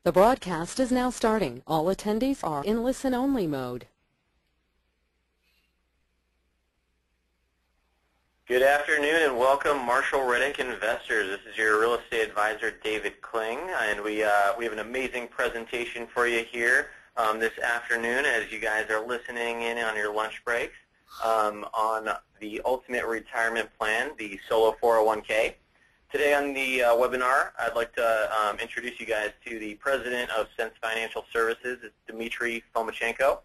The broadcast is now starting. All attendees are in listen-only mode. Good afternoon and welcome, Marshall Reddick Investors. This is your real estate advisor, David Kling, and we have an amazing presentation for you here this afternoon as you guys are listening in on your lunch breaks on the Ultimate Retirement Plan, the Solo 401k. Today on the webinar, I'd like to introduce you guys to the president of Sense Financial Services, it's Dmitry Fomachenko.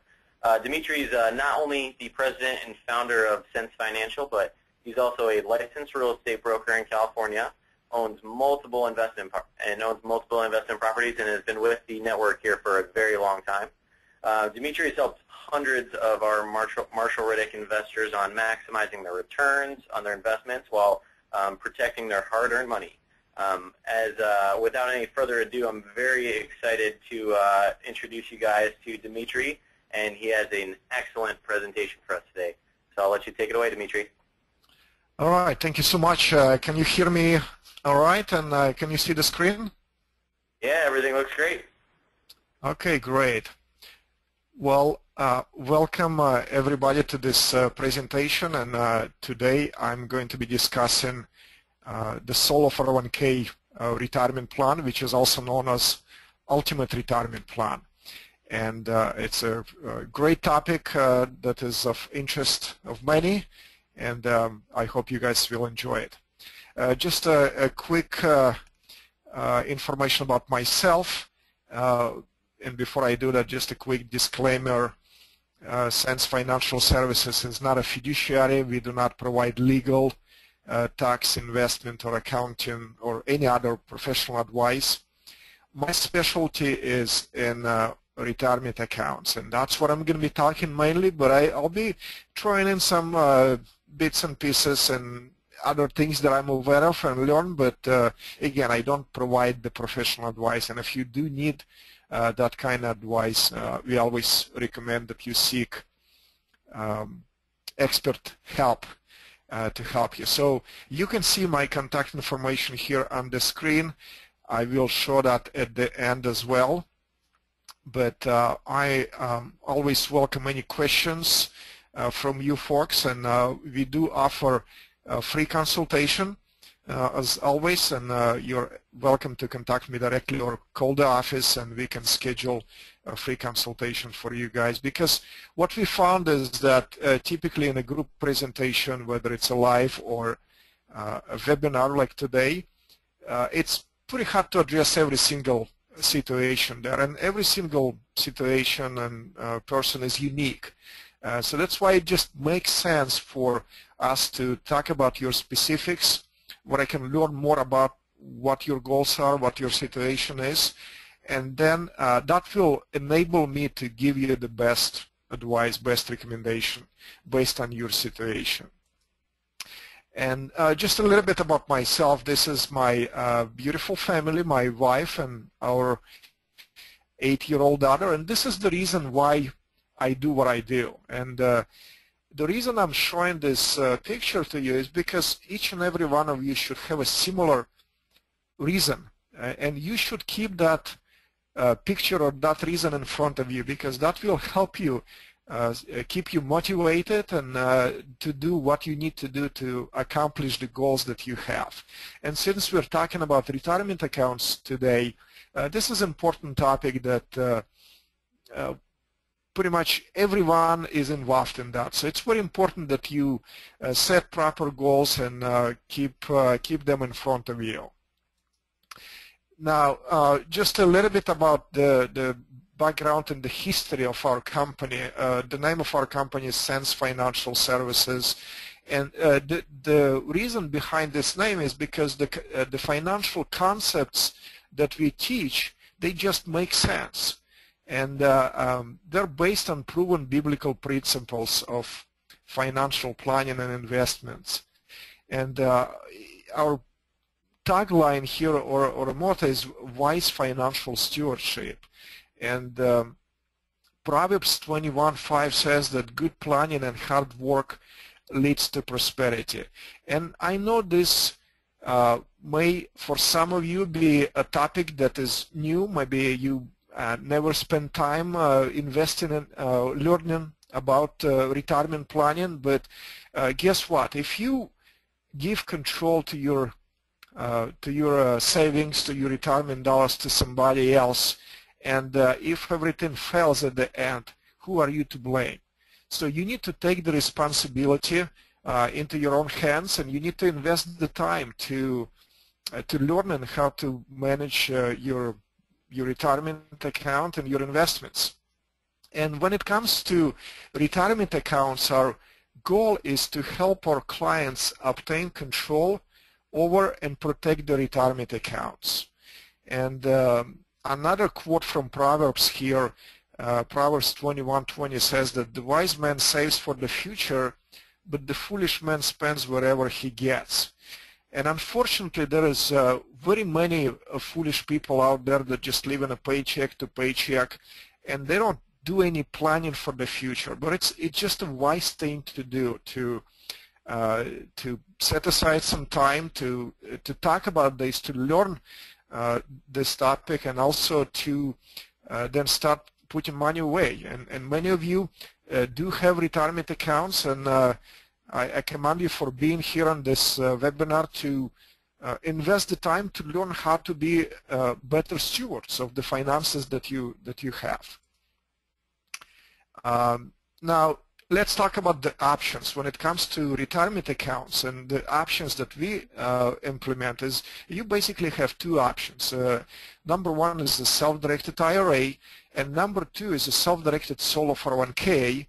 Dmitry is not only the president and founder of Sense Financial, but he's also a licensed real estate broker in California, owns multiple investment properties, and has been with the network here for a very long time. Dmitry has helped hundreds of our Marshall Reddick investors on maximizing their returns on their investments while protecting their hard-earned money. Without any further ado, I'm very excited to introduce you guys to Dmitry, and he has an excellent presentation for us today. So I'll let you take it away, Dmitry. All right, thank you so much. Can you hear me all right, and can you see the screen? Yeah, everything looks great. Okay, great. Well, welcome everybody to this presentation, and today I'm going to be discussing the Solo 401k retirement plan, which is also known as Ultimate Retirement Plan. And it's a great topic that is of interest of many, and I hope you guys will enjoy it. Just a quick information about myself. And before I do that, just a quick disclaimer. Sense Financial Services is not a fiduciary. We do not provide legal, tax, investment, or accounting, or any other professional advice. My specialty is in retirement accounts, and that's what I'm going to be talking mainly, but I'll be throwing in some bits and pieces and other things that I'm aware of and learn, but again, I don't provide the professional advice, and if you do need that kind of advice, we always recommend that you seek expert help to help you. So you can see my contact information here on the screen. I will show that at the end as well. But I always welcome any questions from you folks, and we do offer free consultation as always, and you're welcome to contact me directly or call the office, and we can schedule a free consultation for you guys. Because what we found is that typically in a group presentation, whether it's a live or a webinar like today, it's pretty hard to address every single situation there, and every single situation and person is unique. So that's why it just makes sense for us to talk about your specifics, where I can learn more about what your goals are, what your situation is, and then that will enable me to give you the best advice, best recommendation based on your situation. And just a little bit about myself. This is my beautiful family, my wife and our 8-year-old daughter, and this is the reason why I do what I do. And the reason I'm showing this picture to you is because each and every one of you should have a similar reason, and you should keep that picture or that reason in front of you, because that will help you keep you motivated and to do what you need to do to accomplish the goals that you have. And since we're talking about retirement accounts today, this is an important topic that pretty much everyone is involved in that. So it's very important that you set proper goals and keep them in front of you. Now, just a little bit about the background and the history of our company. The name of our company is Sense Financial Services, and the reason behind this name is because the financial concepts that we teach, they just make sense. And they're based on proven biblical principles of financial planning and investments. And our tagline here, or motto, is wise financial stewardship. And Proverbs 21:5 says that good planning and hard work leads to prosperity. And I know this may, for some of you, be a topic that is new. Maybe you never spend time investing in learning about retirement planning, but guess what? If you give control to your savings, to your retirement dollars to somebody else, and if everything fails at the end, who are you to blame? So you need to take the responsibility into your own hands, and you need to invest the time to learn how to manage your retirement account and your investments. And when it comes to retirement accounts, our goal is to help our clients obtain control over and protect the retirement accounts. And another quote from Proverbs here, Proverbs 21:20 says that the wise man saves for the future, but the foolish man spends wherever he gets. And unfortunately, there is very many foolish people out there that just live on a paycheck to paycheck, and they don't do any planning for the future. But it's just a wise thing to do, to set aside some time to talk about this, to learn this topic, and also to then start putting money away. And many of you do have retirement accounts, and I commend you for being here on this webinar to invest the time to learn how to be better stewards of the finances that you have. Now, let's talk about the options. When it comes to retirement accounts, and the options that we implement is you basically have two options. Number one is the self-directed IRA, and number two is a self-directed solo 401k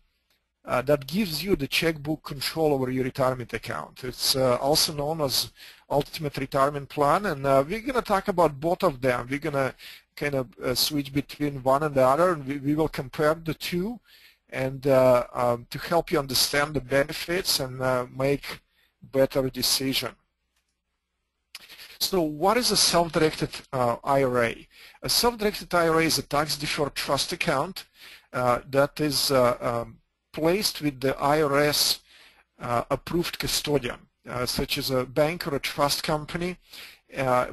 that gives you the checkbook control over your retirement account. It's also known as Ultimate Retirement Plan, and we're going to talk about both of them. We're going to kind of switch between one and the other, and we will compare the two, and to help you understand the benefits and make better decision. So what is a self-directed IRA? A self-directed IRA is a tax-deferred trust account that is placed with the IRS approved custodian, such as a bank or a trust company.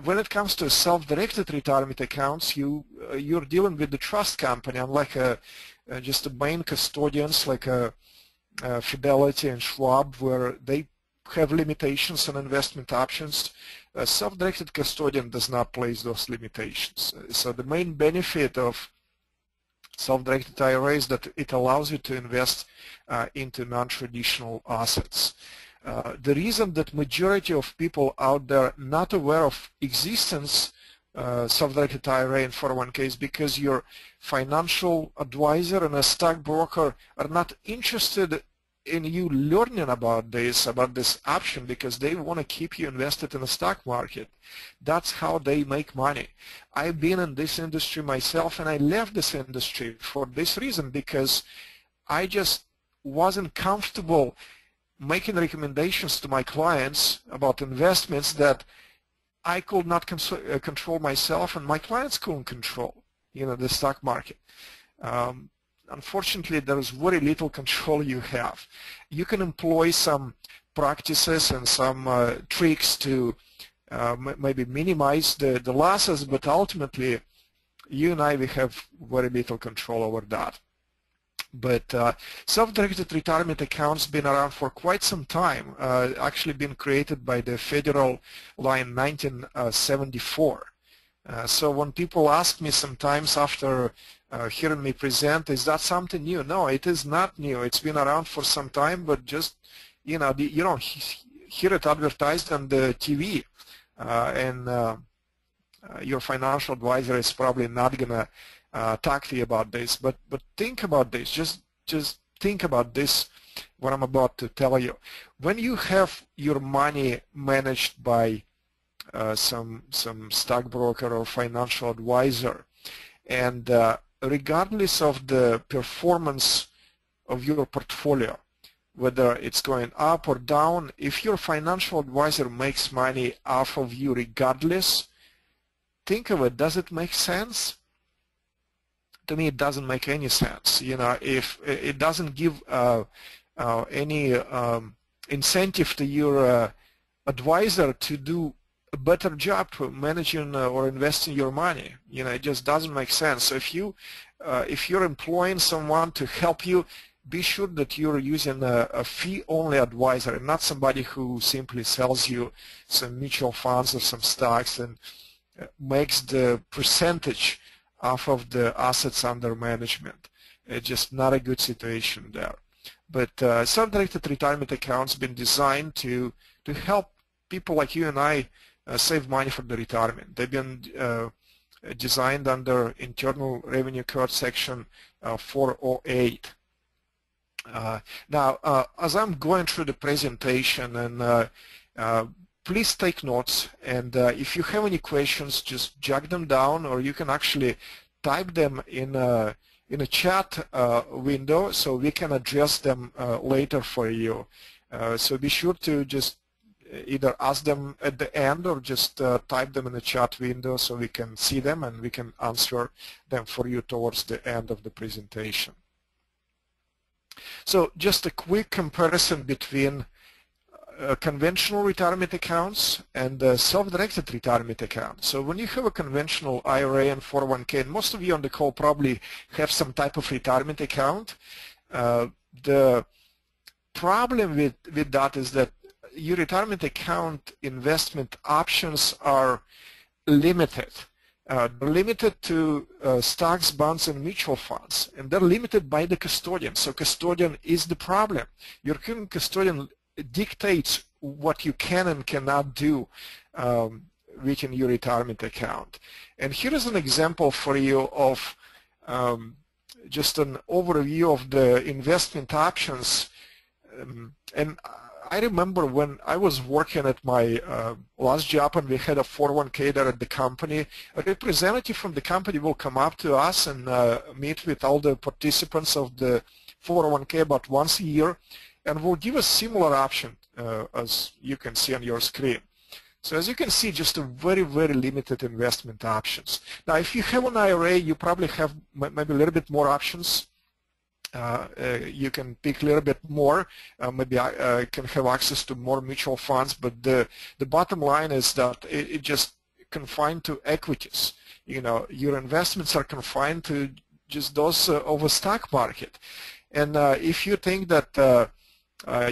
When it comes to self-directed retirement accounts, you're dealing with the trust company, unlike just the main custodians like Fidelity and Schwab, where they have limitations on investment options. A self-directed custodian does not place those limitations. So the main benefit of self-directed IRA is that it allows you to invest into non-traditional assets. The reason that majority of people out there not aware of existence self-directed IRA and 401k is because your financial advisor and a stockbroker are not interested in you learning about this option, because they want to keep you invested in the stock market. That's how they make money. I've been in this industry myself, and I left this industry for this reason, because I just wasn't comfortable making recommendations to my clients about investments that I could not control myself, and my clients couldn't control, the stock market. Unfortunately, there is very little control you have. You can employ some practices and some tricks to maybe minimize the losses, but ultimately, you and I, we have very little control over that. But self-directed retirement accounts been around for quite some time, actually been created by the federal law in 1974. So when people ask me sometimes after hearing me present, is that something new? No, it is not new. It's been around for some time, but just, you don't hear it advertised on the TV, and your financial advisor is probably not going to talk to you about this. But think about this. Just think about this, what I'm about to tell you. When you have your money managed by some stockbroker or financial advisor, and regardless of the performance of your portfolio, whether it's going up or down, if your financial advisor makes money off of you regardless, think of it, does it make sense? To me, it doesn't make any sense. If it doesn't give any incentive to your advisor to do a better job managing or investing your money. It just doesn't make sense. So if you're employing someone to help you, be sure that you're using a fee-only advisor and not somebody who simply sells you some mutual funds or some stocks and makes the percentage off of the assets under management. It's just not a good situation there. But self-directed retirement accounts have been designed to help people like you and I save money for the retirement. They've been designed under Internal Revenue Code Section 408. Now, as I'm going through the presentation, and please take notes, and if you have any questions, just jot them down, or you can actually type them in a chat window so we can address them later for you. So be sure to just either ask them at the end or just type them in the chat window so we can see them and we can answer them for you towards the end of the presentation. So just a quick comparison between conventional retirement accounts and self-directed retirement accounts. So when you have a conventional IRA and 401k, and most of you on the call probably have some type of retirement account, the problem with that is that your retirement account investment options are limited. They're limited to stocks, bonds, and mutual funds, and they're limited by the custodian. So custodian is the problem. Your current custodian dictates what you can and cannot do within your retirement account. And here is an example for you of just an overview of the investment options. And I remember when I was working at my last job and we had a 401k there at the company, a representative from the company will come up to us and meet with all the participants of the 401k about once a year, and will give a similar option as you can see on your screen. So as you can see, just a very, very limited investment options. Now, if you have an IRA, you probably have maybe a little bit more options. You can pick a little bit more, maybe I can have access to more mutual funds, but the bottom line is that it just confined to equities. Your investments are confined to just those of a stock market. And if you think that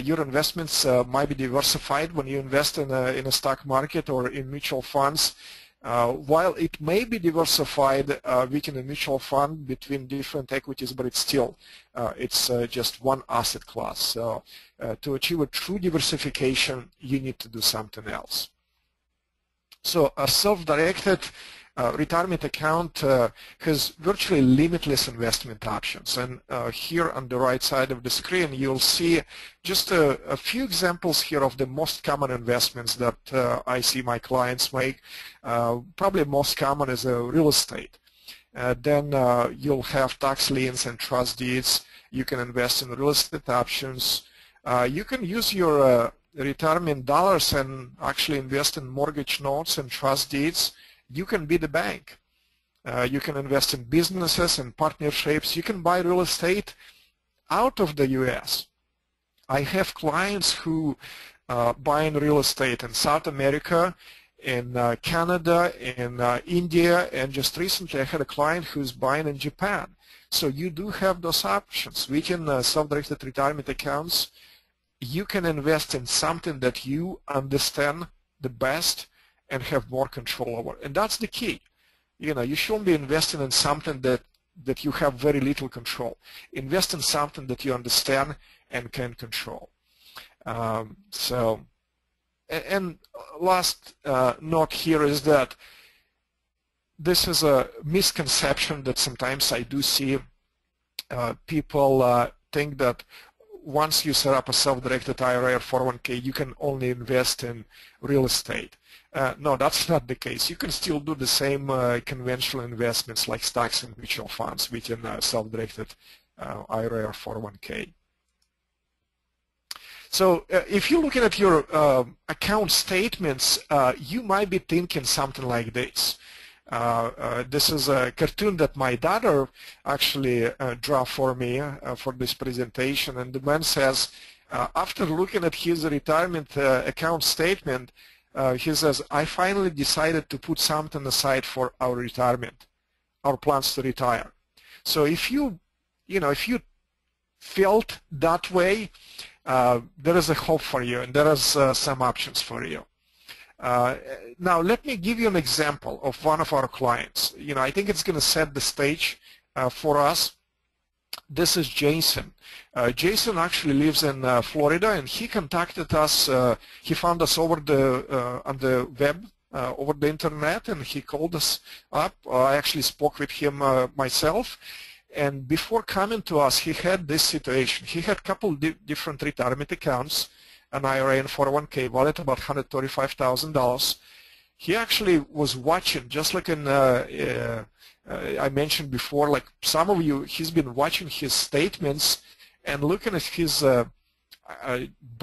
your investments might be diversified when you invest in a stock market or in mutual funds, while it may be diversified within a mutual fund between different equities, but it's still just one asset class. So to achieve a true diversification, you need to do something else. So a self-directed retirement account has virtually limitless investment options. And here on the right side of the screen, you'll see just a few examples here of the most common investments that I see my clients make. Probably most common is real estate. Then you'll have tax liens and trust deeds. You can invest in real estate options. You can use your retirement dollars and actually invest in mortgage notes and trust deeds. You can be the bank. You can invest in businesses and partnerships. You can buy real estate out of the U.S. I have clients who buy in real estate in South America, in Canada, in India, and just recently I had a client who's buying in Japan. So you do have those options. Within self-directed retirement accounts, you can invest in something that you understand the best and have more control over. And that's the key. You shouldn't be investing in something that you have very little control. Invest in something that you understand and can control. And last note here is that this is a misconception that sometimes I do see. People think that once you set up a self-directed IRA or 401k, you can only invest in real estate. No, that's not the case. You can still do the same conventional investments like stocks and mutual funds within a self-directed IRA or 401k. So if you're looking at your account statements, you might be thinking something like this. This is a cartoon that my daughter actually drew for me for this presentation, and the man says, after looking at his retirement account statement, he says, I finally decided to put something aside for our retirement, our plans to retire. So if you felt that way, there is a hope for you, and there is some options for you. Now, let me give you an example of one of our clients. I think it's going to set the stage for us. This is Jason. Jason actually lives in Florida, and he contacted us. He found us over on the web, over the internet, and he called us up. I actually spoke with him myself. And before coming to us, he had this situation. He had a couple different retirement accounts, an IRA and 401k, valued about $135,000. He actually was watching, just like in I mentioned before, like some of you, he's been watching his statements and looking at his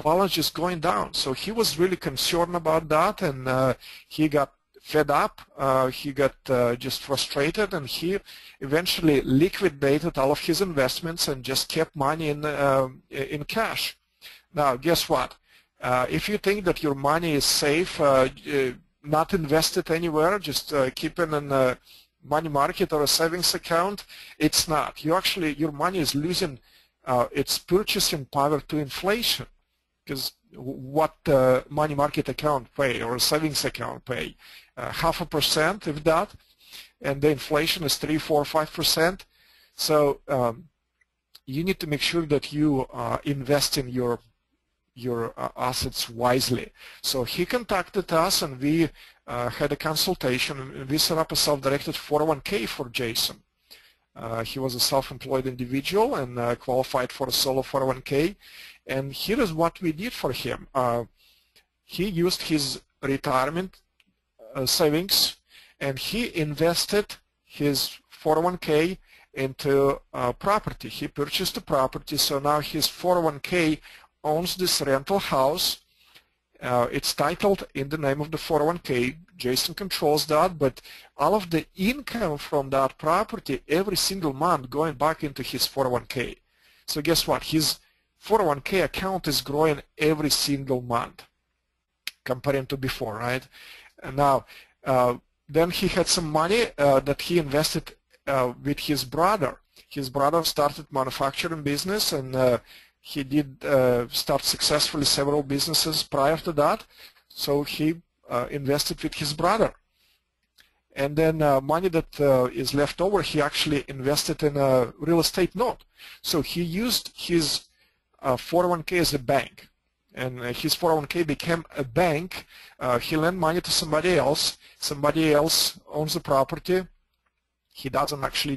balance just going down. So he was really concerned about that, and he got fed up. He got just frustrated, and he eventually liquidated all of his investments and just kept money in cash. Now, guess what? If you think that your money is safe, not invested anywhere, just keep it in a money market or a savings account, it's not. Your money is losing its purchasing power to inflation, because what money market account pay or a savings account pay? 0.5%, if that, and the inflation is 3, 4, 5%. So you need to make sure that you invest in your assets wisely. So he contacted us, and we had a consultation, and we set up a self-directed 401k for Jason. He was a self-employed individual and qualified for a solo 401k. And here is what we did for him. He used his retirement savings, and he invested his 401k into property. He purchased a property, so now his 401k owns this rental house. It's titled in the name of the 401k. Jason controls that, but all of the income from that property every single month going back into his 401k. So guess what? His 401k account is growing every single month comparing to before, right? And now, then he had some money that he invested with his brother. His brother started manufacturing business, and he did start successfully several businesses prior to that. So he invested with his brother. And then money that is left over, he actually invested in a real estate note. So he used his 401k as a bank. And his 401k became a bank. He lent money to somebody else. Somebody else owns the property. He doesn't actually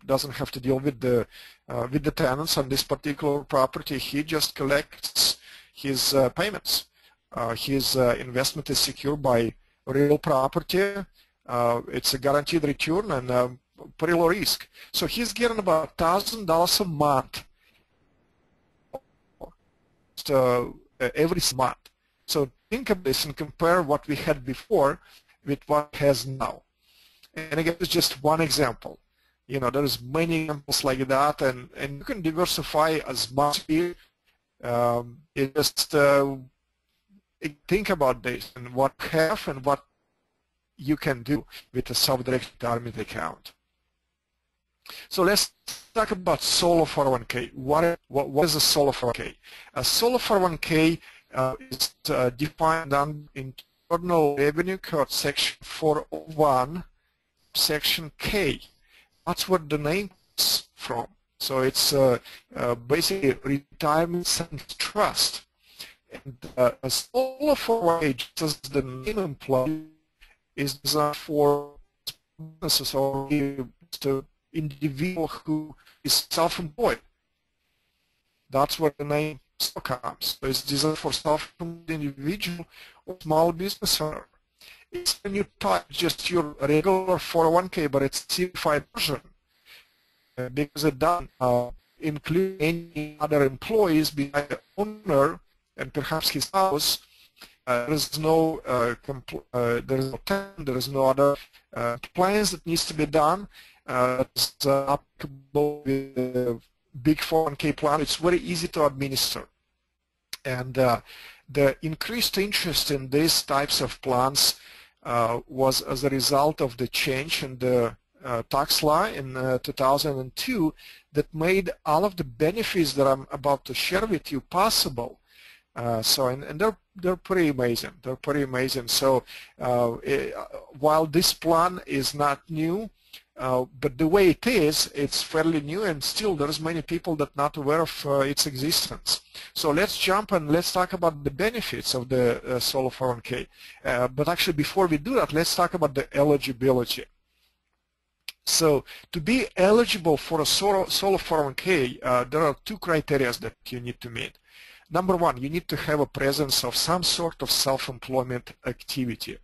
doesn't have to deal with the tenants on this particular property. He just collects his payments. His investment is secured by real property. It's a guaranteed return and pretty low risk. So he's getting about $1,000 a month every month. So think of this and compare what we had before with what he has now. And again, it's just one example. There's many examples like that, and you can diversify as much here. It just think about this and what you have and what you can do with a self-directed retirement account. So let's talk about solo 401k. What is a solo 401k? A solo 401k is defined on Internal Revenue Code Section 401, Section K. That's where the name is from. So it's basically retirement savings trust. And a solo 401k, just as the name implies, is designed for businesses or to individual who is self-employed. That's where the name comes. So it's designed for self-employed individual or small business owner. It's when you type just your regular 401k, but it's a simplified version because it doesn't include any other employees besides the owner and perhaps his spouse. There is no there is no other compliance that needs to be done. It's applicable with the big 401k plan. It's very easy to administer. And The increased interest in these types of plans was as a result of the change in the tax law in 2002 that made all of the benefits that I'm about to share with you possible. And they're pretty amazing. They're pretty amazing. So while this plan is not new, but the way it is, it's fairly new, and still there's many people that are not aware of its existence. So let's jump and let's talk about the benefits of the solo 401k. But actually, before we do that, let's talk about the eligibility. So to be eligible for a solo 401k, there are two criteria that you need to meet. Number one, you need to have a presence of some sort of self-employment activity.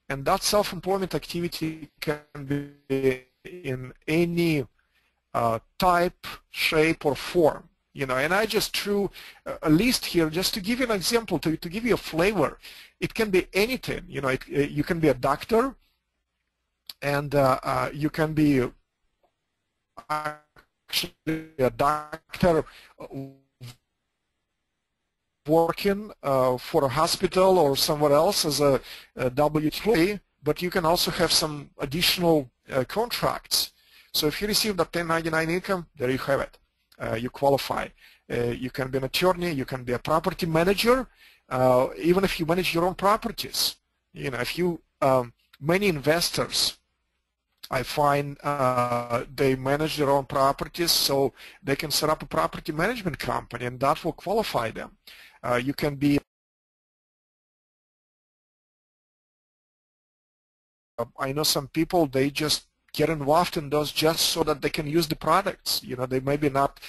And that self-employment activity can be in any type, shape, or form. And I just threw a list here just to give you an example, to give you a flavor. It can be anything. You can be a doctor, and you can be actually a doctor working for a hospital or somewhere else as a W-2, but you can also have some additional contracts. So if you receive that 1099 income, there you have it. You qualify. You can be an attorney, you can be a property manager, even if you manage your own properties. If you, many investors, I find they manage their own properties, so they can set up a property management company, and that will qualify them. You can be I know some people, they just get involved in those just so that they can use the products. They may be not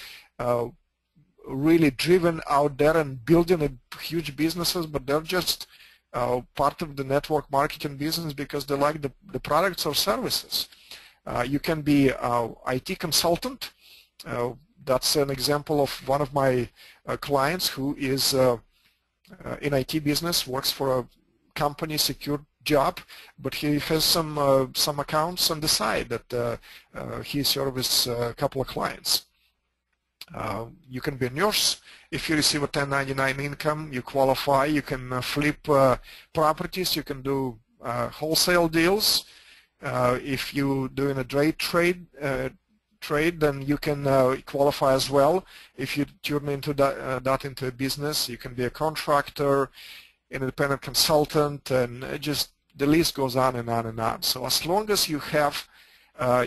really driven out there and building huge businesses, but they're just part of the network marketing business because they like the products or services. You can be an IT consultant. That's an example of one of my clients who is in IT business, works for a company, secure job, but he has some accounts on the side that he services a couple of clients. You can be a nurse. If you receive a 1099 income, you qualify. You can flip properties. You can do wholesale deals. If you're doing a trade, then you can qualify as well. If you turn into that into a business, you can be a contractor, independent consultant, and just the list goes on and on and on. So as long as you have,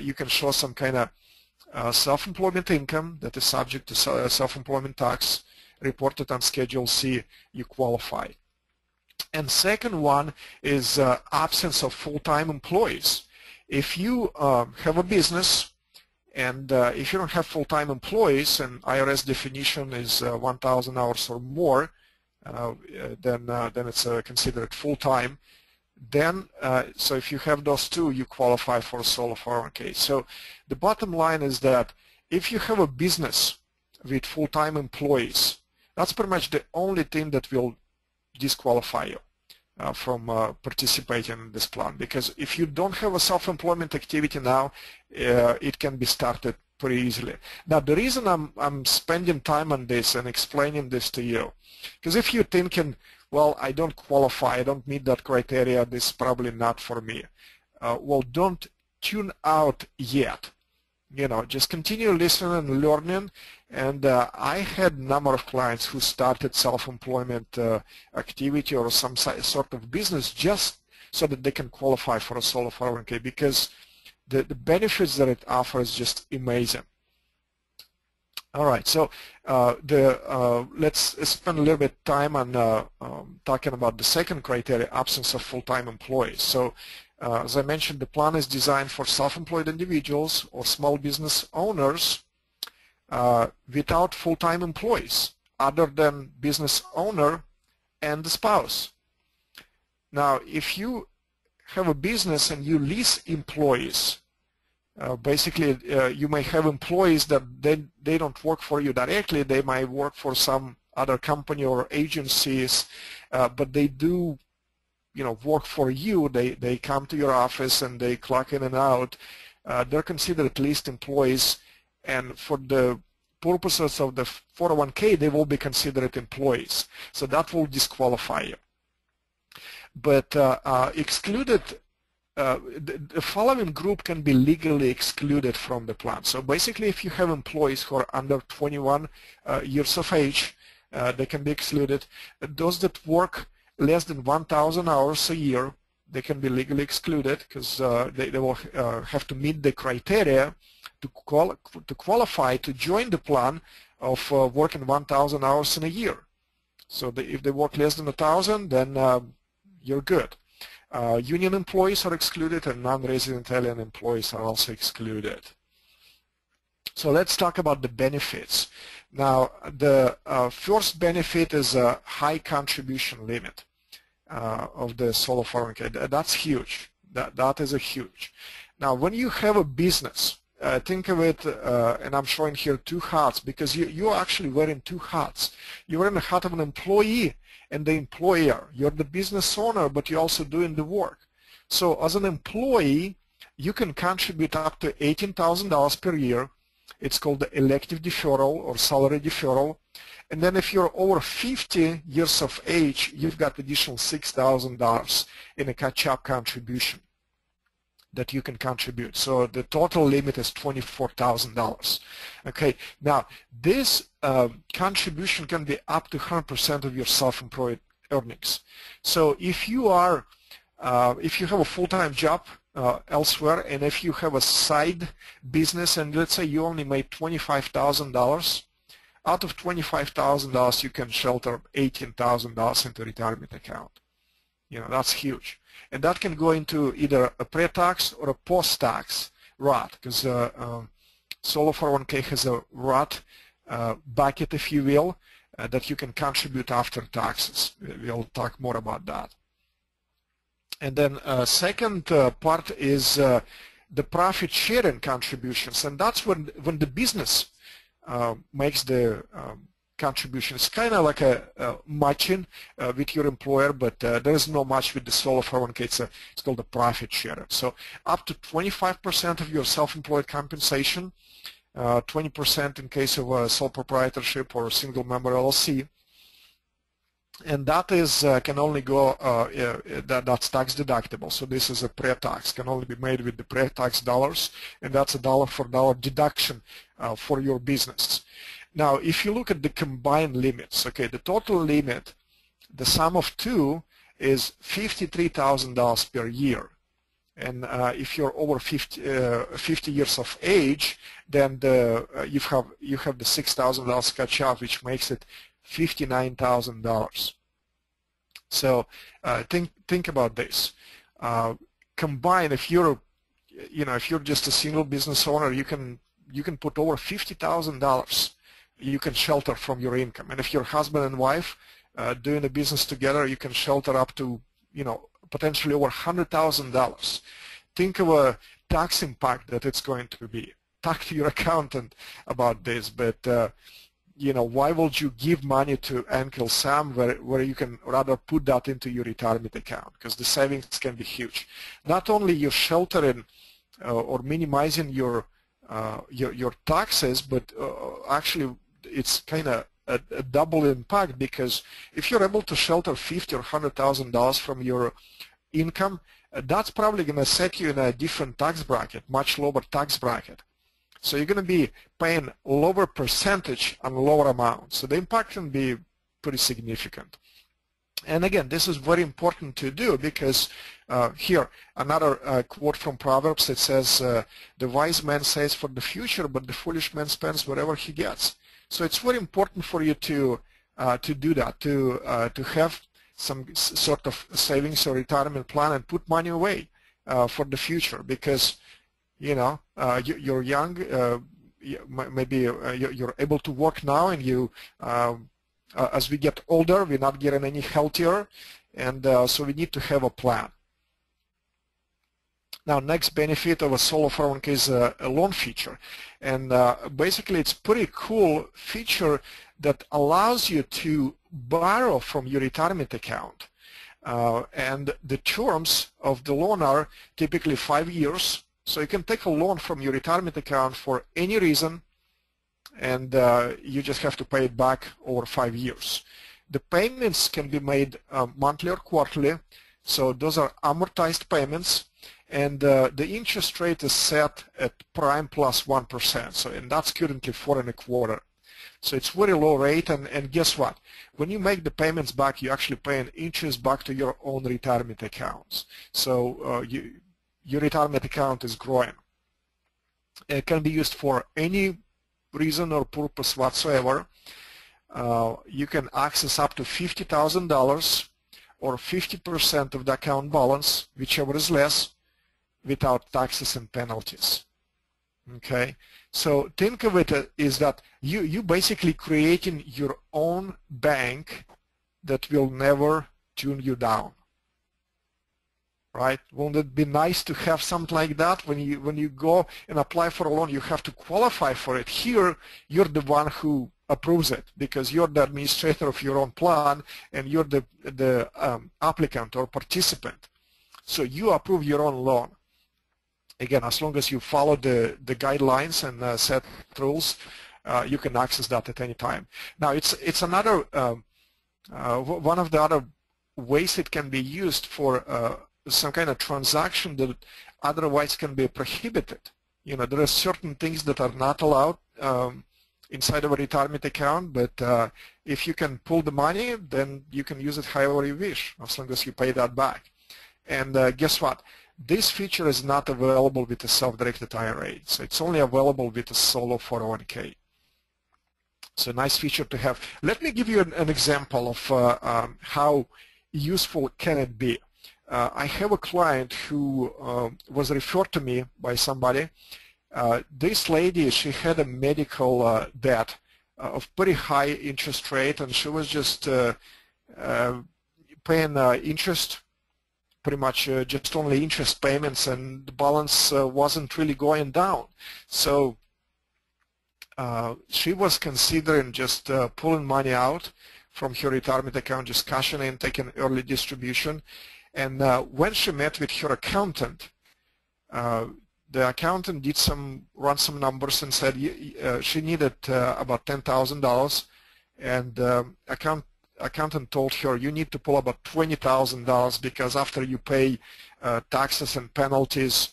you can show some kind of self-employment income that is subject to self-employment tax reported on Schedule C, you qualify. And second one is absence of full-time employees. If you have a business and if you don't have full-time employees, and IRS definition is 1,000 hours or more, then it's considered full-time. Then, so if you have those two, you qualify for a solo 401k. So the bottom line is that if you have a business with full-time employees, that's pretty much the only thing that will disqualify you from participating in this plan. Because if you don't have a self-employment activity now, it can be started pretty easily. Now, the reason I'm spending time on this and explaining this to you, because if you're thinking, well, I don't qualify, I don't meet that criteria, this is probably not for me. Well, don't tune out yet. Just continue listening and learning. And I had a number of clients who started self-employment activity or some sort of business just so that they can qualify for a solo 401k, because the benefits that it offers is just amazing. All right, so let's spend a little bit of time on talking about the second criteria, absence of full-time employees. So as I mentioned, the plan is designed for self-employed individuals or small business owners without full-time employees other than business owner and the spouse. Now, if you have a business and you lease employees, basically, you may have employees that they don't work for you directly. They might work for some other company or agencies, but they do, work for you. They come to your office and they clock in and out. They're considered leased employees, and for the purposes of the 401k, they will be considered employees. So that will disqualify you. But excluded, the following group can be legally excluded from the plan. So basically, if you have employees who are under 21 years of age, they can be excluded. Those that work less than 1,000 hours a year, they can be legally excluded because they will have to meet the criteria to qualify to join the plan of working 1,000 hours in a year. So if they work less than 1,000, then you're good. Union employees are excluded, and non-resident alien employees are also excluded. So let's talk about the benefits. Now, the first benefit is a high contribution limit of the solo 401k. That's huge. That is a huge. Now, when you have a business, think of it, and I'm showing here two hats because you're actually wearing two hats. You're wearing the hat of an employee and the employer. You're the business owner, but you're also doing the work. So as an employee, you can contribute up to $18,000 per year. It's called the elective deferral or salary deferral. And then if you're over 50 years of age, you've got additional $6,000 in a catch-up contribution that you can contribute. So the total limit is $24,000. Okay, now this contribution can be up to 100% of your self-employed earnings. So if you are, if you have a full-time job elsewhere, and if you have a side business, and let's say you only made $25,000, out of $25,000 you can shelter $18,000 into a retirement account. You know, that's huge. And that can go into either a pre-tax or a post-tax Roth, because solo 401k has a Roth bucket, if you will, that you can contribute after taxes. We'll talk more about that. And then second part is the profit sharing contributions, and that's when the business makes the contribution. It's kind of like a matching with your employer, but there is no match with the solo 401k. It's called a profit share. So up to 25% of your self-employed compensation, 20% in case of a sole proprietorship or a single member LLC, and that is can only go that's tax deductible. So this is a pre-tax, can only be made with the pre-tax dollars, and that's a dollar-for-dollar deduction for your business. Now, if you look at the combined limits, okay, the total limit, the sum of two is $53,000 per year. And if you're over 50 years of age, then you have the $6,000 catch-up, which makes it $59,000. So think about this. Combine, if you're just a single business owner, you can put over $50,000 you can shelter from your income. And if you're husband and wife doing a business together, you can shelter up to potentially over $100,000. Think of a tax impact that it's going to be. Talk to your accountant about this, but why would you give money to Uncle Sam where you can rather put that into your retirement account, because the savings can be huge. Not only you're sheltering or minimizing your taxes, but actually it's kind of a double impact, because if you're able to shelter $50,000 or $100,000 from your income, that's probably going to set you in a different tax bracket, much lower tax bracket. So you're going to be paying lower percentage on lower amount. So the impact can be pretty significant. And again, this is very important to do, because here, another quote from Proverbs, it says, the wise man saves for the future, but the foolish man spends whatever he gets. So it's very important for you to do that, to have some sort of savings or retirement plan and put money away for the future, because you're young, maybe you're able to work now, and you as we get older, we're not getting any healthier, and so we need to have a plan. Now, next benefit of a solo 401k is a loan feature, and basically it's a pretty cool feature that allows you to borrow from your retirement account, and the terms of the loan are typically 5 years. So you can take a loan from your retirement account for any reason, and you just have to pay it back over 5 years. The payments can be made monthly or quarterly, so those are amortized payments, and the interest rate is set at prime plus 1%, so, and that's currently 4.25%. So it's very low rate, and guess what? When you make the payments back, you actually pay an interest back to your own retirement accounts. So your retirement account is growing. It can be used for any reason or purpose whatsoever. You can access up to $50,000 or 50% of the account balance, whichever is less, without taxes and penalties. Okay, so think of it is that you basically creating your own bank that will never tune you down. Right? Won't it be nice to have something like that? When you go and apply for a loan, you have to qualify for it. Here, you're the one who approves it because you're the administrator of your own plan and you're the applicant or participant. So you approve your own loan. Again, as long as you follow the guidelines and set rules, you can access that at any time. Now, it's another one of the other ways it can be used for some kind of transaction that otherwise can be prohibited. You know, there are certain things that are not allowed inside of a retirement account, but if you can pull the money, then you can use it however you wish, as long as you pay that back. And guess what? This feature is not available with a self-directed IRA, so it's only available with a solo 401k. So nice feature to have. Let me give you an example of how useful can it be. I have a client who was referred to me by somebody. This lady, she had a medical debt of pretty high interest rate, and she was just paying interest, pretty much just only interest payments, and the balance wasn't really going down. So she was considering just pulling money out from her retirement account, just cashing in, taking early distribution. And when she met with her accountant, the accountant did run some numbers and said she needed about $10,000, and accountant told her you need to pull about $20,000 because after you pay taxes and penalties,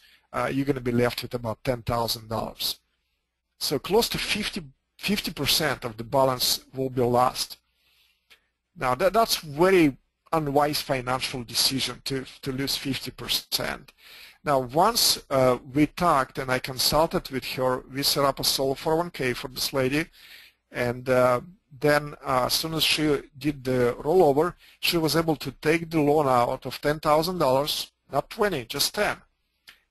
you're going to be left with about $10,000. So close to 50% of the balance will be lost. Now that's very unwise financial decision to lose 50%. Now once we talked and I consulted with her, we set up a solo 401k for this lady, and then as soon as she did the rollover, she was able to take the loan out of $10,000, not 20, just 10.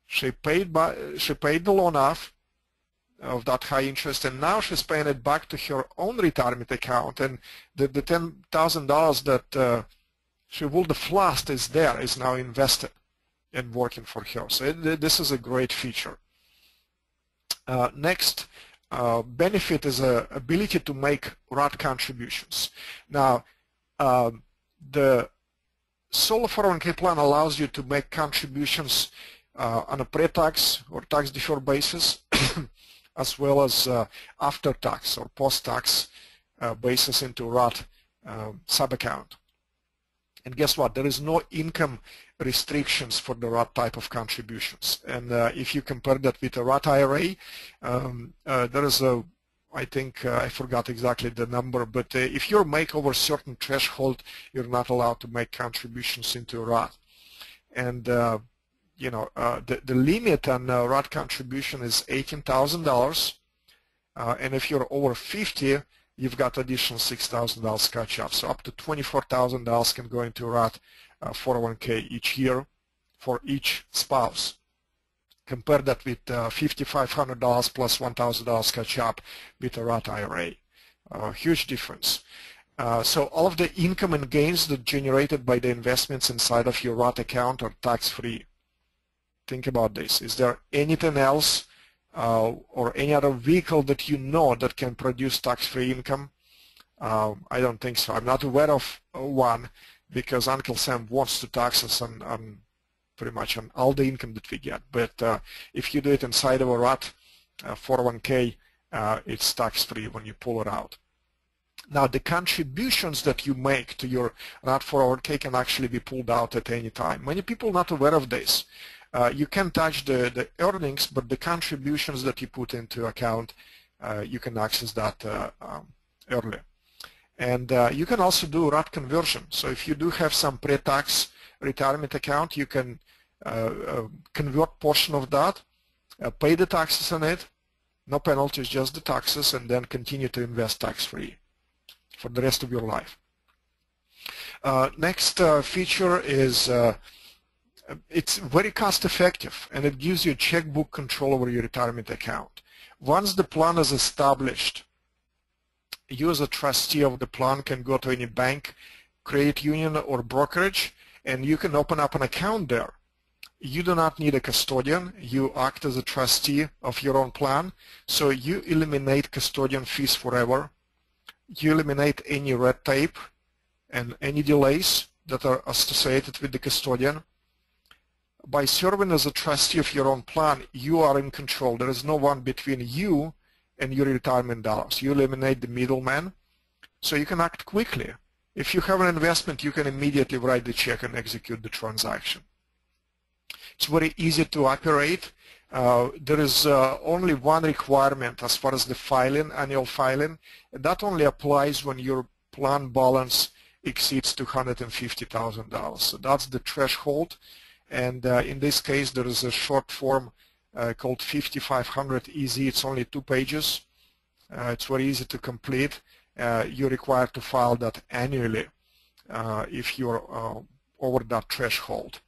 She paid the loan off of that high interest, and now she's paying it back to her own retirement account, and the $10,000 that she would have lost is now invested and working for her. So this is a great feature. Next benefit is the ability to make Roth contributions. Now, the solo 401k plan allows you to make contributions on a pre-tax or tax-deferred basis, as well as after-tax or post-tax basis into Roth sub-account. And guess what? There is no income restrictions for the Roth type of contributions. And if you compare that with a Roth IRA, there is a, I think, I forgot exactly the number, but if you make over a certain threshold, you're not allowed to make contributions into Roth. And you know, the limit on Roth contribution is $18,000, and if you're over 50, you've got additional $6,000 catch up. So up to $24,000 can go into Roth 401k each year for each spouse. Compare that with $5,500 plus $1,000 catch up with a Roth IRA. Huge difference. So all of the income and gains that generated by the investments inside of your Roth account are tax-free. Think about this. Is there anything else or any other vehicle that you know that can produce tax-free income? I don't think so. I'm not aware of one, because Uncle Sam wants to tax us on pretty much on all the income that we get. But if you do it inside of a Roth 401k, it's tax-free when you pull it out. Now, the contributions that you make to your Roth 401k can actually be pulled out at any time. Many people are not aware of this. You can touch the earnings, but the contributions that you put into account, you can access that early. And you can also do Roth conversion. So if you do have some pre-tax retirement account, you can convert portion of that, pay the taxes on it, no penalties, just the taxes, and then continue to invest tax-free for the rest of your life. Next feature is it's very cost-effective, and it gives you checkbook control over your retirement account. Once the plan is established, you as a trustee of the plan can go to any bank, credit union, or brokerage, and you can open up an account there. You do not need a custodian. You act as a trustee of your own plan, so you eliminate custodian fees forever. You eliminate any red tape and any delays that are associated with the custodian. By serving as a trustee of your own plan, you are in control. There is no one between you and your retirement dollars. You eliminate the middleman, so you can act quickly. If you have an investment, you can immediately write the check and execute the transaction. It's very easy to operate. There is only one requirement as far as the filing, annual filing, and that only applies when your plan balance exceeds $250,000. So that's the threshold, and in this case there is a short form called 5500 Easy. It's only 2 pages. It's very easy to complete. You're required to file that annually if you're over that threshold.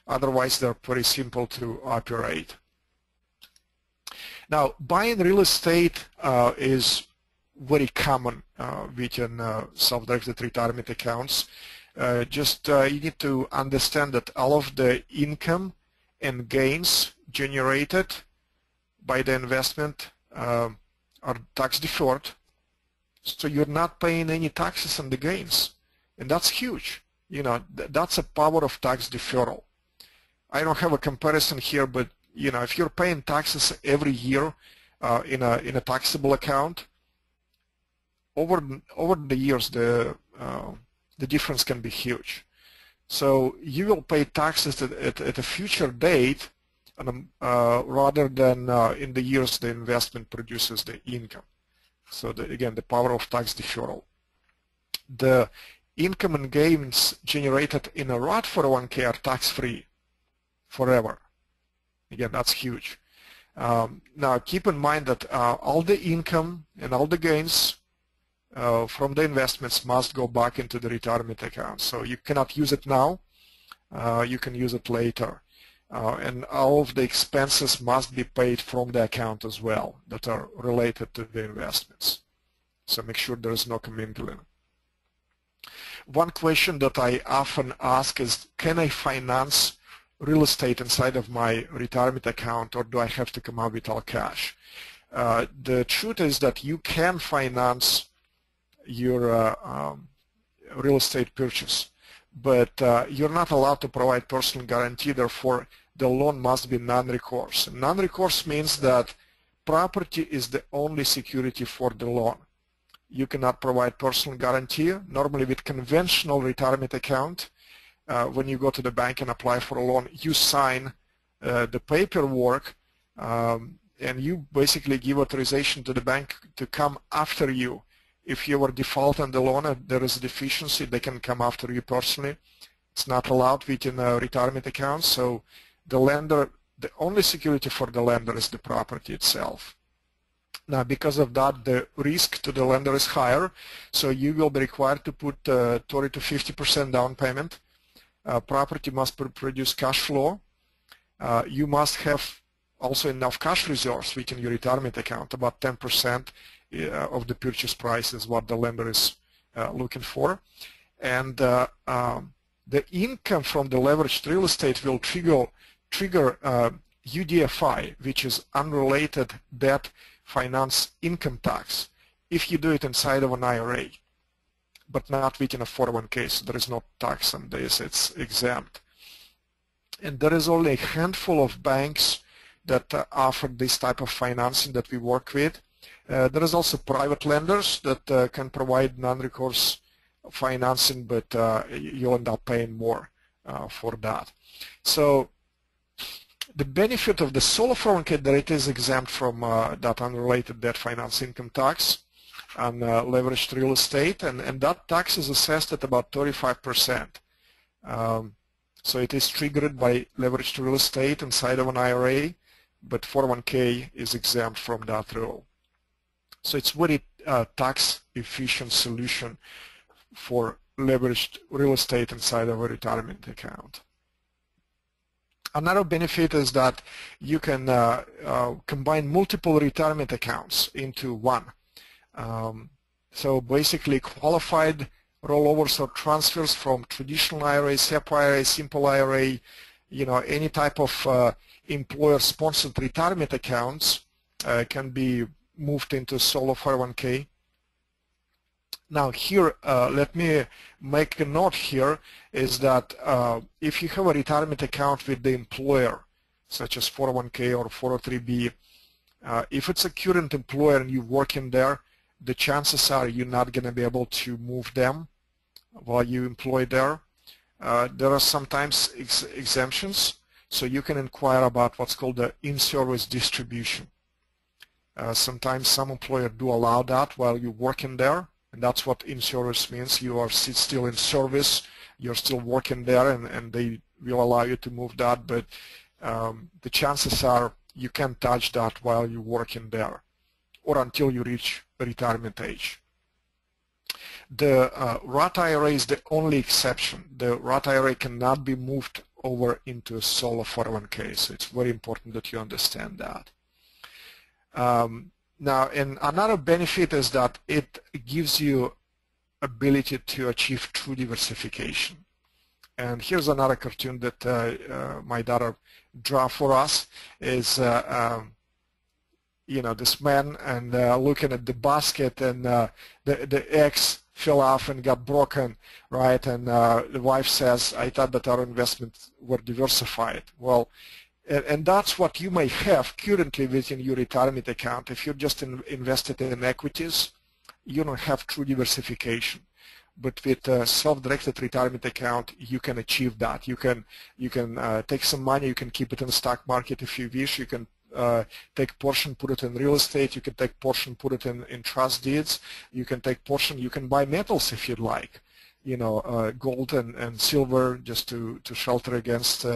Otherwise, they're pretty simple to operate. Now, buying real estate is very common within self-directed retirement accounts. You need to understand that all of the income and gains generated by the investment are tax deferred, so you're not paying any taxes on the gains, and that's huge. You know, that's a power of tax deferral. I don't have a comparison here, but you know, if you're paying taxes every year in a taxable account, over the years the difference can be huge. So you will pay taxes at a future date rather than in the years the investment produces the income. So again, the power of tax deferral. The income and gains generated in a Roth 401k are tax-free forever. Again, that's huge. Now keep in mind that all the income and all the gains from the investments must go back into the retirement account. So you cannot use it now. You can use it later. And all of the expenses must be paid from the account as well that are related to the investments. So make sure there is no commingling. One question that I often ask is, can I finance real estate inside of my retirement account, or do I have to come out with all cash? The truth is that you can finance your real estate purchase, but you're not allowed to provide personal guarantee. Therefore, the loan must be non-recourse. Non-recourse means that property is the only security for the loan. You cannot provide personal guarantee. Normally, with conventional retirement account, when you go to the bank and apply for a loan, you sign the paperwork, and you basically give authorization to the bank to come after you. If you were default on the loan and there is a deficiency, they can come after you personally. It's not allowed within a retirement account, so the lender, the only security for the lender is the property itself. Now, because of that, the risk to the lender is higher, so you will be required to put 30 to 50% down payment. Property must produce cash flow. You must have also enough cash reserves within your retirement account. About 10% of the purchase price is what the lender is looking for. And the income from the leveraged real estate will trigger UDFI, which is unrelated debt finance income tax, if you do it inside of an IRA, but not within a 401k, so there is no tax on this, it's exempt. And there is only a handful of banks that offer this type of financing that we work with. There is also private lenders that can provide non-recourse financing, but you'll end up paying more for that. So the benefit of the solo 401k that it is exempt from that unrelated debt finance income tax on leveraged real estate, and that tax is assessed at about 35%. So it is triggered by leveraged real estate inside of an IRA, but 401k is exempt from that rule. So it's very tax efficient solution for leveraged real estate inside of a retirement account. Another benefit is that you can combine multiple retirement accounts into one. So basically qualified rollovers or transfers from traditional IRA, SEP IRA, simple IRA, any type of employer-sponsored retirement accounts can be moved into solo 401k. Now here, let me make a note here, is that if you have a retirement account with the employer, such as 401k or 403b, if it's a current employer and you work in there, the chances are you're not going to be able to move them while you employ there. There are sometimes exemptions, so you can inquire about what's called the in-service distribution. Sometimes some employers do allow that while you're working there, and that's what in-service means. You are still in service, you're still working there, and they will allow you to move that, but the chances are you can't touch that while you're working there or until you reach retirement age. The Roth IRA is the only exception. The Roth IRA cannot be moved over into a solo 401k, so it's very important that you understand that. Now, and another benefit is that it gives you ability to achieve true diversification. And here's another cartoon that my daughter drew for us. Is this man and looking at the basket, and the eggs fell off and got broken, right? And the wife says, "I thought that our investments were diversified." Well, and that's what you may have currently within your retirement account. If you're just invested in equities, you don't have true diversification. But with a self-directed retirement account, you can achieve that. You can take some money, you can keep it in the stock market if you wish. You can take portion, put it in real estate. You can take portion, put it in trust deeds. You can take portion, you can buy metals if you'd like. Gold and silver just to shelter against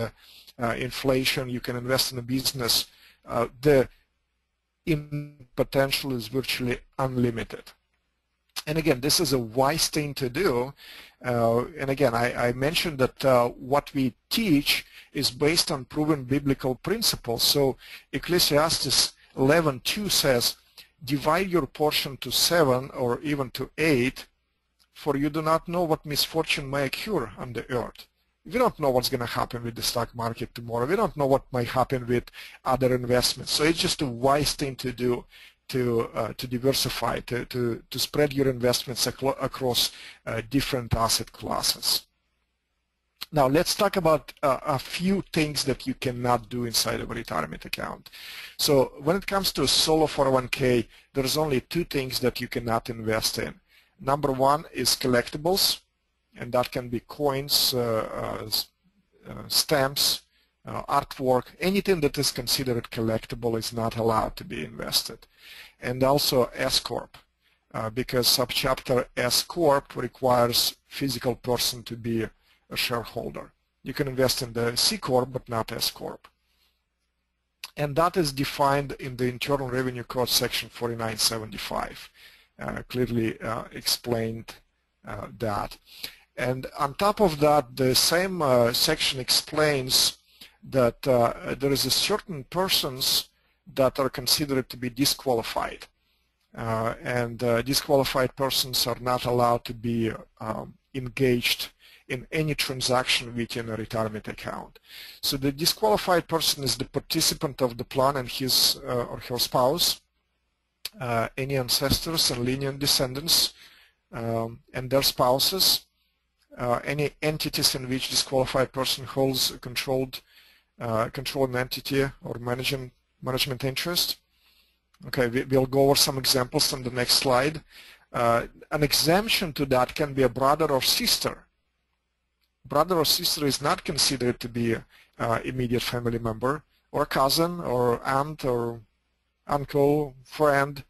inflation. You can invest in a business. The potential is virtually unlimited. And again, this is a wise thing to do. And again, I mentioned that what we teach is based on proven biblical principles. So Ecclesiastes 11:2 says, "Divide your portion to 7 or even to 8, for you do not know what misfortune may occur on the earth." We don't know what's going to happen with the stock market tomorrow. We don't know what might happen with other investments. So it's just a wise thing to do to diversify, to spread your investments across different asset classes. Now let's talk about a few things that you cannot do inside of a retirement account. So when it comes to a solo 401k, there's only two things that you cannot invest in. Number one is collectibles, and that can be coins, stamps, artwork. Anything that is considered collectible is not allowed to be invested. And also S Corp, because subchapter S Corp requires physical person to be a shareholder. You can invest in the C Corp but not S Corp. And that is defined in the Internal Revenue Code section 4975. Clearly explained that. And on top of that, the same section explains that there is a certain persons that are considered to be disqualified. And disqualified persons are not allowed to be engaged in any transaction within a retirement account. So the disqualified person is the participant of the plan and his or her spouse, any ancestors and lineal descendants, and their spouses, any entities in which disqualified person holds a controlled entity or management interest, Okay, we'll go over some examples on the next slide. An exemption to that can be a brother or sister. Brother or sister is not considered to be an immediate family member, or a cousin, or aunt, or uncle, friend.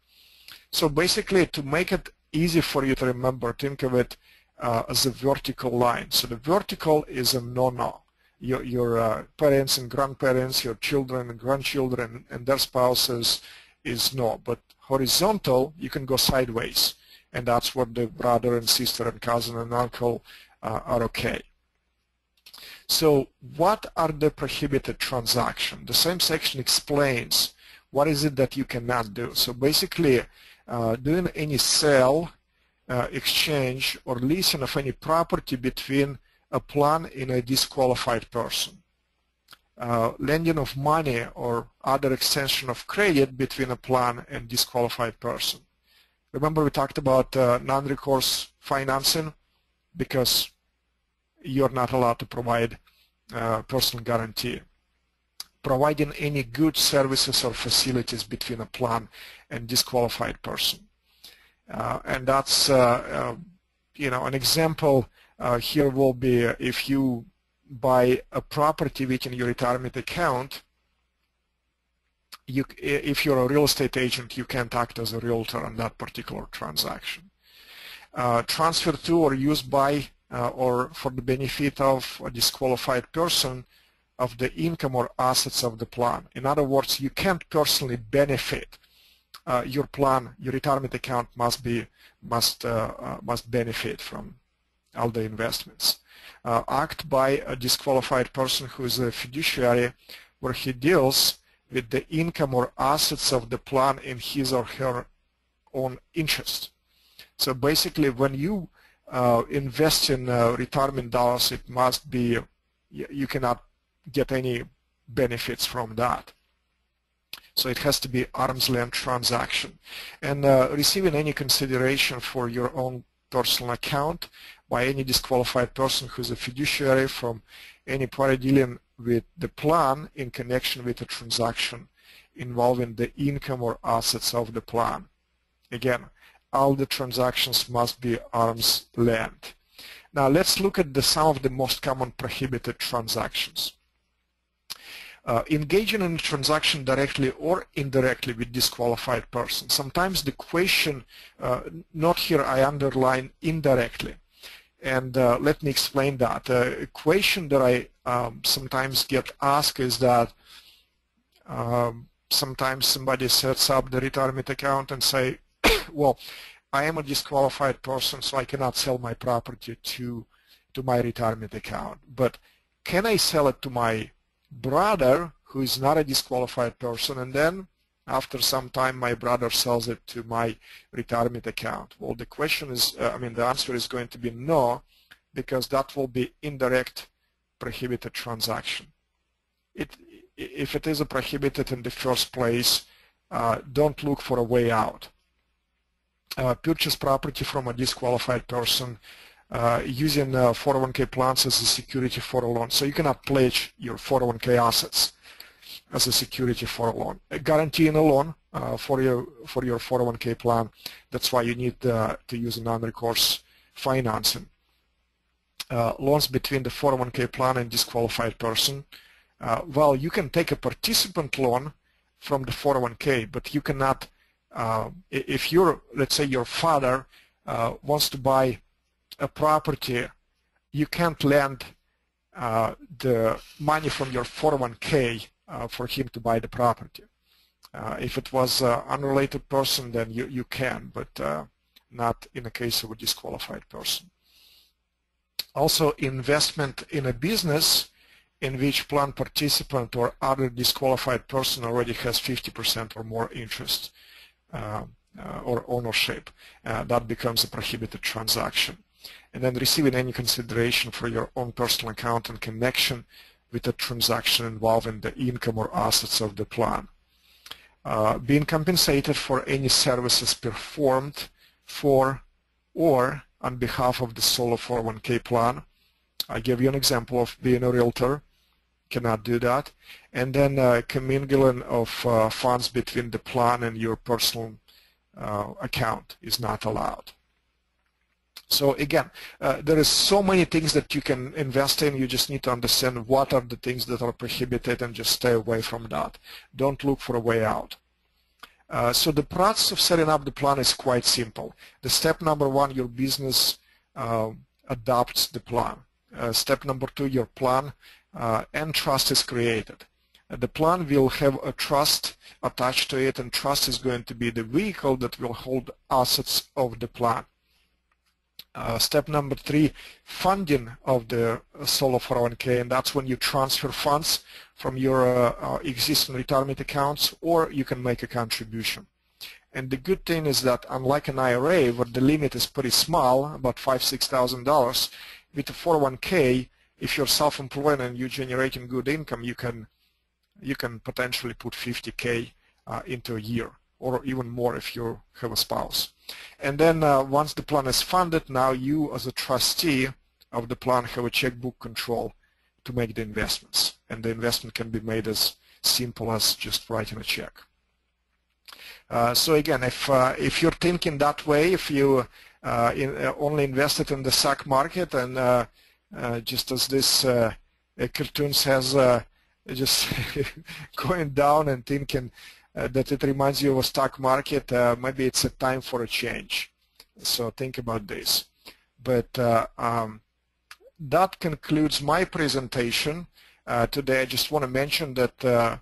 So basically, to make it easy for you to remember, think of it as a vertical line. So the vertical is a no-no. Your parents and grandparents, your children and grandchildren and their spouses is no. But horizontal, you can go sideways. And that's what the brother and sister and cousin and uncle are okay. So what are the prohibited transactions? The same section explains what is it that you cannot do. So basically, doing any sale, exchange, or leasing of any property between a plan and a disqualified person. Lending of money or other extension of credit between a plan and disqualified person. Remember we talked about non-recourse financing because you're not allowed to provide personal guarantee. Providing any goods, services, or facilities between a plan and disqualified person. And that's, you know, an example here will be if you buy a property within your retirement account, if you're a real estate agent, you can't act as a realtor on that particular transaction. Transfer to or used by or for the benefit of a disqualified person of the income or assets of the plan. In other words, you can't personally benefit. Your plan, your retirement account must benefit from all the investments. Act by a disqualified person who is a fiduciary, where he deals with the income or assets of the plan in his or her own interest. So basically, when you invest in retirement dollars, it must be, you cannot get any benefits from that. So it has to be arm's length transaction. And receiving any consideration for your own personal account by any disqualified person who's a fiduciary from any party dealing with the plan in connection with a transaction involving the income or assets of the plan. Again, all the transactions must be arm's length. Now let's look at some of the most common prohibited transactions. Engaging in a transaction directly or indirectly with disqualified person. Sometimes the question, not here I underline indirectly, and let me explain that. A question that I sometimes get asked is that sometimes somebody sets up the retirement account and say, well, I am a disqualified person, so I cannot sell my property to my retirement account, but can I sell it to my brother who is not a disqualified person, and then after some time my brother sells it to my retirement account? Well, the question is, the answer is going to be no, because that will be indirect prohibited transaction. If it is a prohibited in the first place, don't look for a way out. Purchase property from a disqualified person using 401k plans as a security for a loan. So you cannot pledge your 401k assets as a security for a loan. Guaranteeing a loan for your 401k plan, that's why you need to use a non-recourse financing. Loans between the 401k plan and disqualified person. Well, you can take a participant loan from the 401k, but you cannot, if you're, let's say your father wants to buy a property, you can't lend the money from your 401k for him to buy the property. If it was an unrelated person, then you can, but not in the case of a disqualified person. Also, investment in a business in which plan participant or other disqualified person already has 50% or more interest or ownership. That becomes a prohibited transaction. And then receiving any consideration for your own personal account in connection with a transaction involving the income or assets of the plan. Being compensated for any services performed for or on behalf of the solo 401k plan. I give you an example of being a realtor. cannot do that. And then commingling of funds between the plan and your personal account is not allowed. So again, there is so many things that you can invest in. You just need to understand what are the things that are prohibited and just stay away from that. Don't look for a way out. So the process of setting up the plan is quite simple. The step number one, your business adopts the plan. Step number two, your plan and trust is created. The plan will have a trust attached to it, and trust is going to be the vehicle that will hold assets of the plan. Step number three, funding of the solo 401k, and that's when you transfer funds from your existing retirement accounts, or you can make a contribution. And the good thing is that unlike an IRA, where the limit is pretty small, about $5,000–$6,000, with a 401k, if you're self-employed and you're generating good income, you can potentially put $50K into a year, or even more if you have a spouse. And then once the plan is funded, now you as a trustee of the plan have a checkbook control to make the investments. And the investment can be made as simple as just writing a check. So again, if you're thinking that way, if you only invested in the stock market, and just as this cartoon says, just going down and thinking that it reminds you of a stock market, maybe it's a time for a change. So think about this. But that concludes my presentation. Today I just want to mention that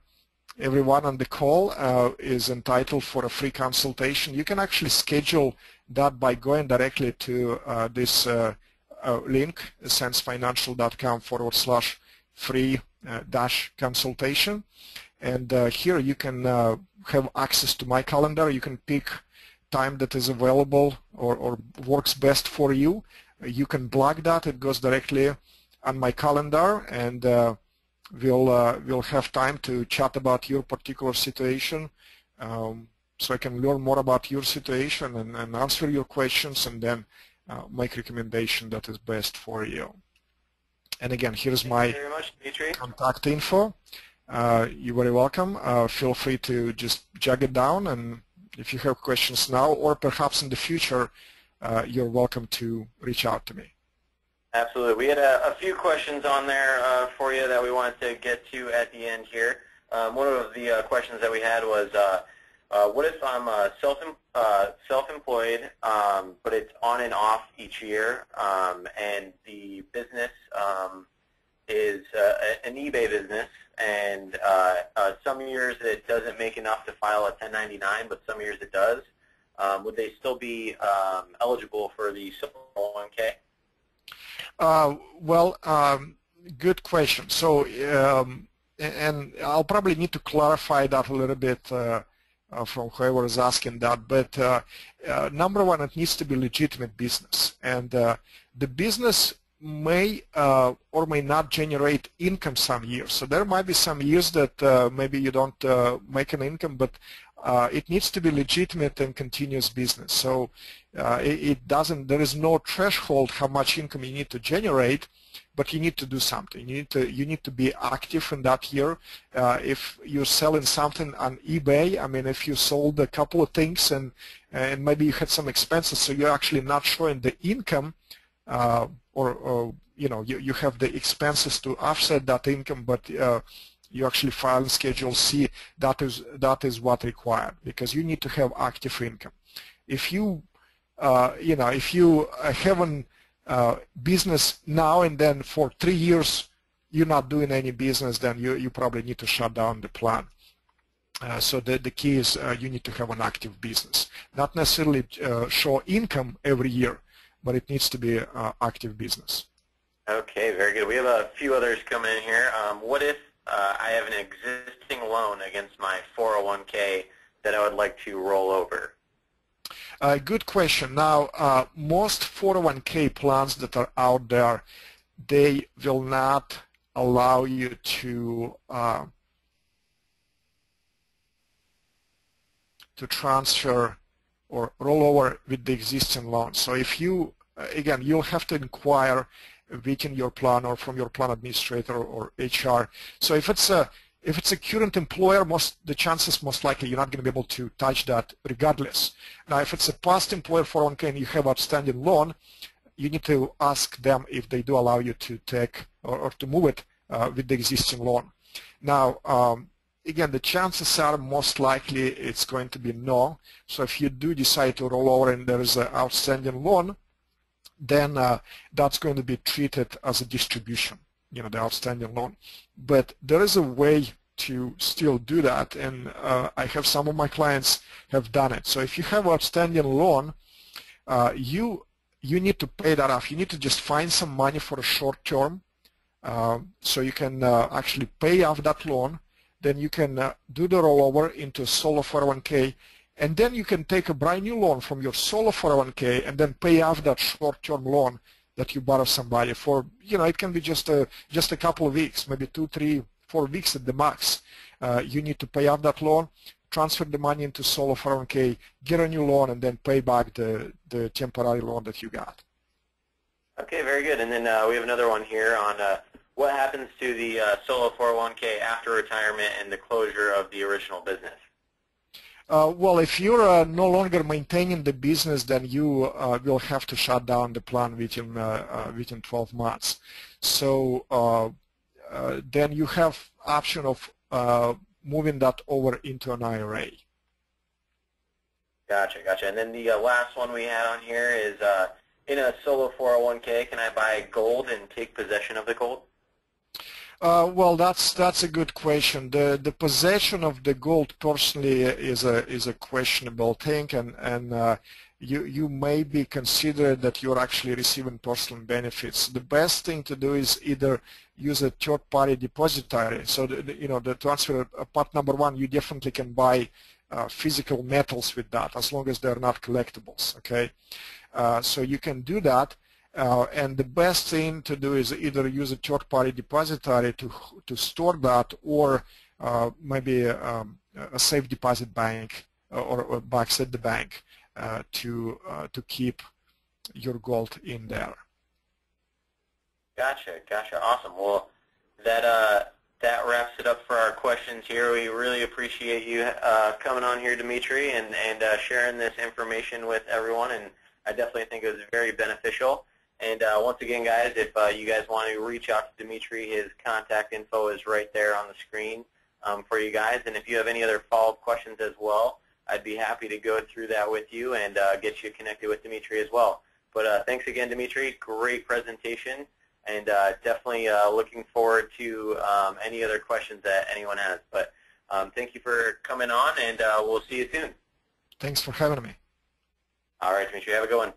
everyone on the call is entitled for a free consultation. You can actually schedule that by going directly to this link, sensefinancial.com/free-consultation. And here you can have access to my calendar. You can pick time that is available or works best for you. You can block that. It goes directly on my calendar, and we'll have time to chat about your particular situation, so I can learn more about your situation and answer your questions, and then make recommendation that is best for you. And again, here's my contact info. You're very welcome. Feel free to just jot it down, and if you have questions now or perhaps in the future, you're welcome to reach out to me. Absolutely. We had a few questions on there for you that we wanted to get to at the end here. One of the questions that we had was, what if I'm self-employed, but it's on and off each year, and the business is an eBay business, and some years it doesn't make enough to file a 1099, but some years it does. Would they still be eligible for the 401k? Well, good question. So, and I'll probably need to clarify that a little bit from whoever is asking that. But number one, it needs to be legitimate business, and the business may or may not generate income some years. So there might be some years that maybe you don't make an income, but it needs to be legitimate and continuous business. So it doesn't. There is no threshold how much income you need to generate, but you need to do something. You need to be active in that year. If you're selling something on eBay, I mean, if you sold a couple of things and maybe you had some expenses, so you're actually not showing the income, or you know, you have the expenses to offset that income, but you actually file in Schedule C. That is what required, because you need to have active income. If you if you have a business now and then for 3 years you're not doing any business, then you probably need to shut down the plan. So the key is you need to have an active business, not necessarily show income every year, but it needs to be active business. Okay, very good. We have a few others coming in here. What if I have an existing loan against my 401k that I would like to roll over? Good question. Now, most 401k plans that are out there, they will not allow you to transfer or roll over with the existing loan. So if you, again, you'll have to inquire within your plan or from your plan administrator or HR. So if it's a current employer, the chances most likely you're not going to be able to touch that regardless. Now, if it's a past employer 401k and you have outstanding loan, you need to ask them if they do allow you to take or to move it with the existing loan. Now, again, the chances are most likely it's going to be no. So if you do decide to roll over and there is an outstanding loan, then that's going to be treated as a distribution, the outstanding loan. But there is a way to still do that, and I have some of my clients have done it. So if you have outstanding loan, you need to pay that off. You need to just find some money for a short term, so you can actually pay off that loan. Then you can do the rollover into a solo 401k, and then you can take a brand new loan from your solo 401k and then pay off that short-term loan that you borrow somebody for. It can be just a couple of weeks, maybe 2, 3, 4 weeks at the max. You need to pay off that loan, transfer the money into solo 401k, get a new loan, and then pay back the temporary loan that you got. Okay, very good. And then we have another one here on what happens to the solo 401k after retirement and the closure of the original business? Well, if you're no longer maintaining the business, then you will have to shut down the plan within 12 months. So then you have option of moving that over into an IRA. Gotcha. And then the last one we had on here is in a solo 401k, can I buy gold and take possession of the gold? Well, that's a good question. The possession of the gold personally is a questionable thing, and you may be considered that you're actually receiving personal benefits. The best thing to do is either use a third-party depository. So to answer part number one, you definitely can buy physical metals with that as long as they're not collectibles. Okay, so you can do that. And the best thing to do is either use a third-party depository to store that, or maybe a safe deposit bank or box at the bank to keep your gold in there. Gotcha. Awesome. Well, that wraps it up for our questions here. We really appreciate you coming on here, Dimitri, and sharing this information with everyone. And I definitely think it was very beneficial. And once again, guys, if you guys want to reach out to Dimitri, his contact info is right there on the screen for you guys. And if you have any other follow-up questions as well, I'd be happy to go through that with you and get you connected with Dimitri as well. But thanks again, Dimitri. Great presentation, and definitely looking forward to any other questions that anyone has. But thank you for coming on, and we'll see you soon. Thanks for having me. All right, Dimitri, have a good one.